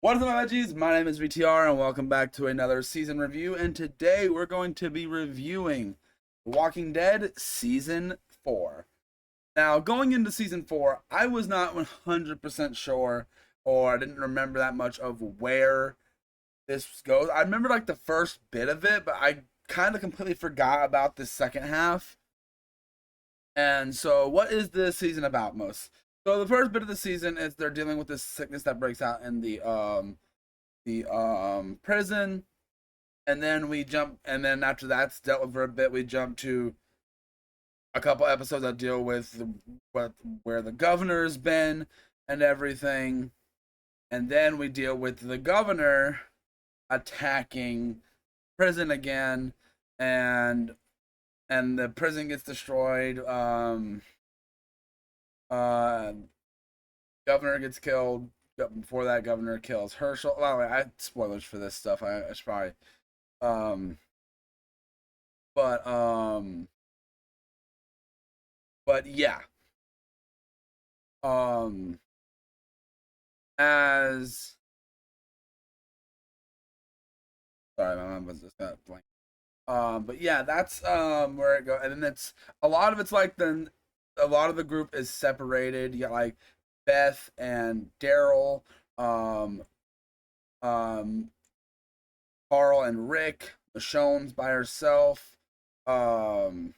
What is up, my veggies? My name is VTR, and welcome back to another season review. And today we're going to be reviewing The Walking Dead Season 4. Now, going into Season 4, I was not 100% sure, or I didn't remember that much of where this goes. I remember like the first bit of it, but I kind of completely forgot about the second half. And so, what is this season about most? So, the first bit of the season is they're dealing with this sickness that breaks out in the prison, and then we jump, and then after that's dealt with for a bit, we jump to a couple episodes that deal with where the governor's been and everything, and then we deal with the governor attacking prison again, and the prison gets destroyed. Uh Governor gets killed. Before that, governor kills Herschel. Well, I spoilers for this stuff. I should probably um but but yeah. um as Sorry, my mom was just got blank. But yeah, that's where it goes. And then it's a lot of it's like then a lot of the group is separated. You got like Beth and Daryl, um um Carl and Rick, Michonne's by herself, um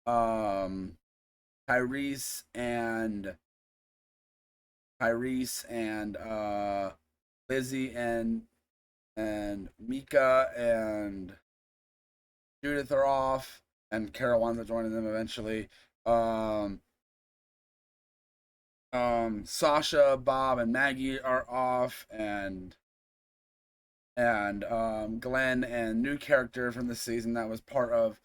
um Tyrese and Lizzie and Mika and Judith are off, and Carol winds up joining them eventually. Um, Sasha, Bob, and Maggie are off, and Glenn and new character from this season that was part of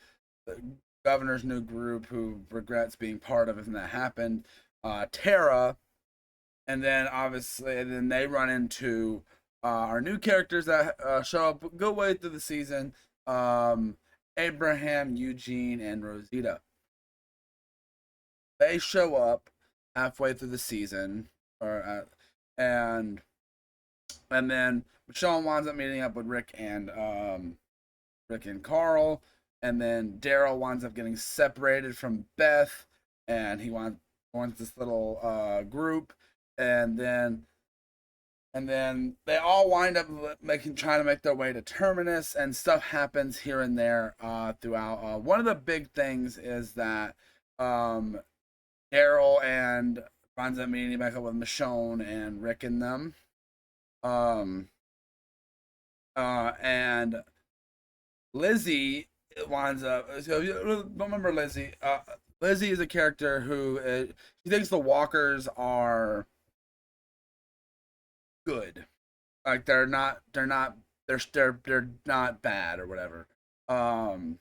the governor's new group who regrets being part of it and that happened. Tara, and then obviously, and then they run into our new characters that show up a good way through the season. Abraham, Eugene, and Rosita. They show up halfway through the season, or and then Michonne winds up meeting up with Rick and Carl, and then Daryl winds up getting separated from Beth, and he wants this little group, and then they all wind up trying to make their way to Terminus, and stuff happens here and there throughout. One of the big things is that um, Daryl and winds up meeting back up with Michonne and Rick and them. Um, and Lizzie winds up. So if you don't remember Lizzie. Lizzie is a character who she thinks the walkers are good. Like they're not bad or whatever. Um,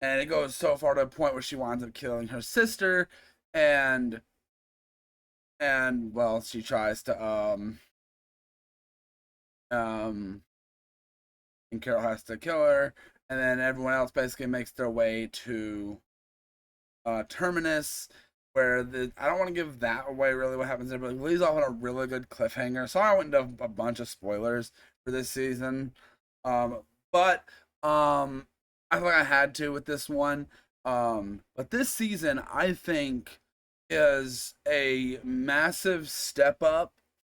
and it goes so far to a point where she winds up killing her sister, and well, she tries to um and Carol has to kill her, and then everyone else basically makes their way to Terminus, where the I don't want to give that away really what happens there, but it leaves off on a really good cliffhanger. So I went into a bunch of spoilers for this season, but I feel like I had to with this one. But this season I think is a massive step up.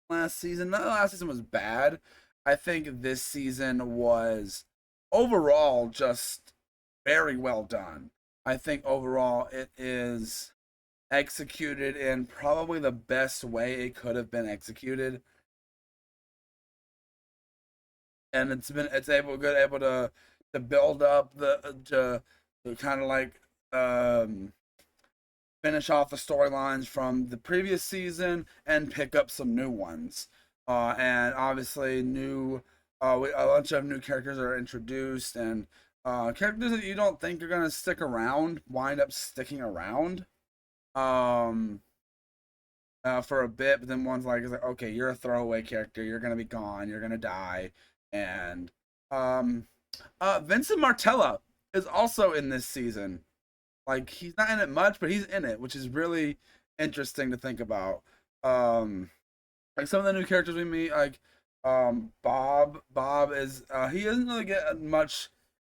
Last season, no, last season was bad. I think this season was overall just very well done. I think overall it is executed in probably the best way it could have been executed, and able to build up to kind of like um finish off the storylines from the previous season and pick up some new ones. And obviously, a bunch of new characters are introduced, and characters that you don't think are gonna stick around wind up sticking around. Um, for a bit, but then one's like, okay, you're a throwaway character. You're gonna be gone. You're gonna die. And um, Vincent Martella is also in this season. Like he's not in it much, but he's in it, which is really interesting to think about. Um, like some of the new characters we meet, like Bob is he doesn't really get much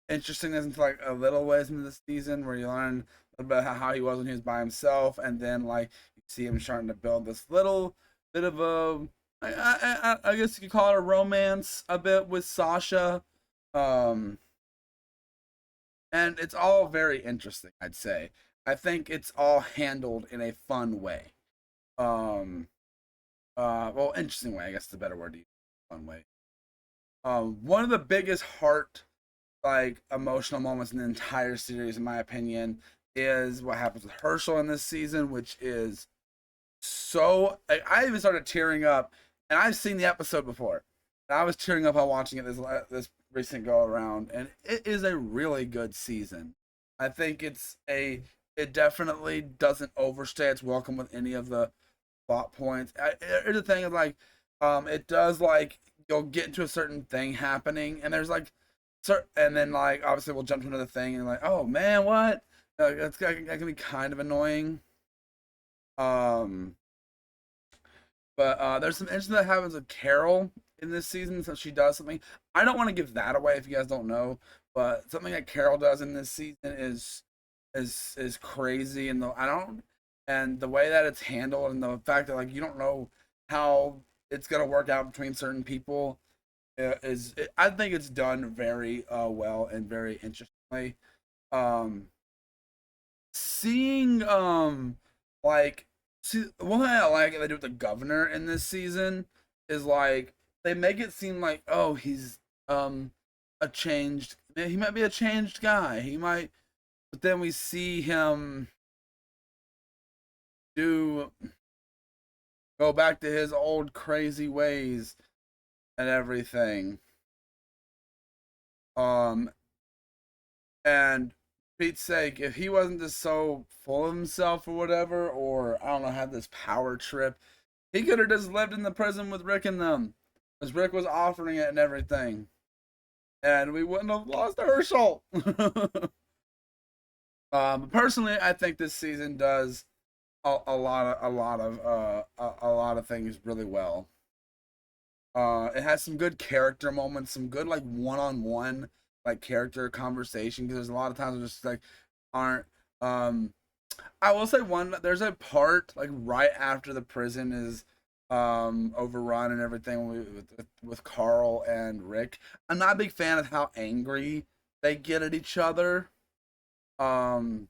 interestingness until like a little ways into the season, where you learn a little bit how he was when he was by himself, and then like you see him starting to build this little bit of a I guess you could call it a romance a bit with Sasha. Um, and it's all very interesting, I'd say. I think it's all handled in a fun way. Um, well, interesting way, I guess is a better word to use. Fun way. One of the biggest heart like emotional moments in the entire series, in my opinion, is what happens with Herschel in this season, which is so. Like, I even started tearing up, and I've seen the episode before. And I was tearing up while watching it this recent go around, and it is a really good season. I think it definitely doesn't overstay its welcome with any of the plot points. Here's the thing is like, it does like you'll get into a certain thing happening, and there's like, and then like obviously we'll jump to another thing, and like, oh man, what? That can be kind of annoying. Um, but there's some interesting that happens with Carol in this season, so she does something. I don't want to give that away if you guys don't know, but something that Carol does in this season is crazy, and the way that it's handled, and the fact that like you don't know how it's gonna work out between certain people I think it's done very well and very interestingly. Um, seeing like see one thing I like they do with the governor in this season is like they make it seem like, oh, he's a changed, he might be a changed guy, he might, but then we see him do go back to his old crazy ways and everything. Um, and Pete's sake, if he wasn't just so full of himself or whatever, or I don't know, had this power trip, he could have just lived in the prison with Rick and them, because Rick was offering it and everything, and we wouldn't have lost Herschel. Personally, I think this season does a lot of things really well. It has some good character moments, some good like one-on-one like character conversation, because there's a lot of times just like aren't I will say one, there's a part like right after the prison is overrun and everything with Carl and Rick. I'm not a big fan of how angry they get at each other. Um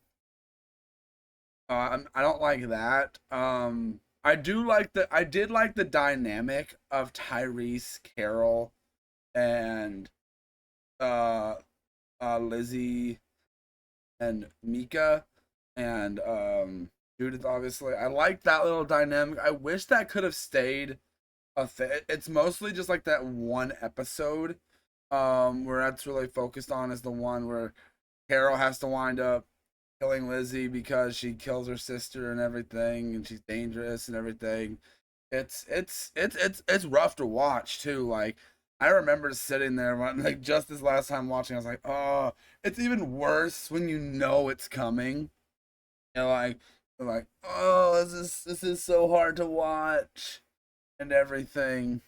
I don't like that. I did like the dynamic of Tyrese, Carol, and uh Lizzie and Mika and Judith. Obviously, I like that little dynamic. I wish that could have stayed it's mostly just like that one episode where that's really focused on, is the one where Carol has to wind up killing Lizzie because she kills her sister and everything, and she's dangerous and everything. It's rough to watch too. Like, I remember sitting there like just this last time watching, I was like, oh, it's even worse when you know it's coming. And like, oh, this is so hard to watch and everything.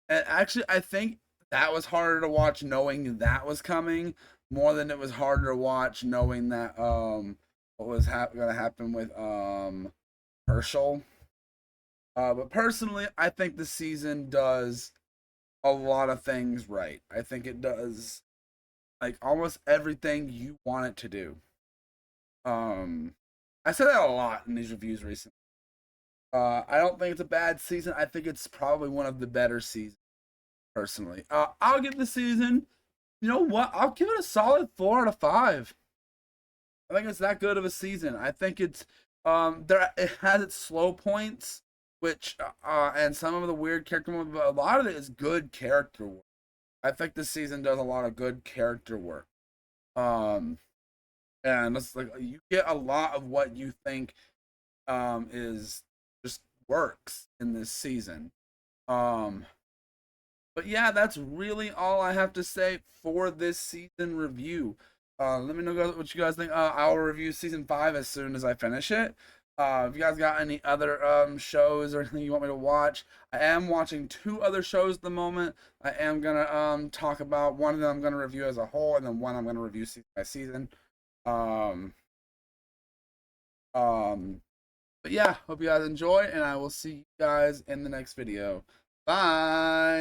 And actually, I think that was harder to watch knowing that was coming, more than it was harder to watch knowing that what was gonna happen with Herschel. But personally, I think the season does a lot of things right. I think it does like almost everything you want it to do. Um, I said that a lot in these reviews recently. I don't think it's a bad season. I think it's probably one of the better seasons personally. I'll give the season. You know what? I'll give it a solid 4 out of 5. I think it's that good of a season. I think it's there. It has its slow points, which and some of the weird character moments, but a lot of it is good character work. I think this season does a lot of good character work. Um, and it's like you get a lot of what you think is just works in this season. Um, but yeah, that's really all I have to say for this season review. Let me know what you guys think. I'll review season 5 as soon as I finish it. If you guys got any other shows or anything you want me to watch, I am watching 2 other shows at the moment. I am gonna talk about one of them. I'm gonna review as a whole, and then one I'm gonna review season by season. Um, um, but yeah, hope you guys enjoy, and I will see you guys in the next video. Bye.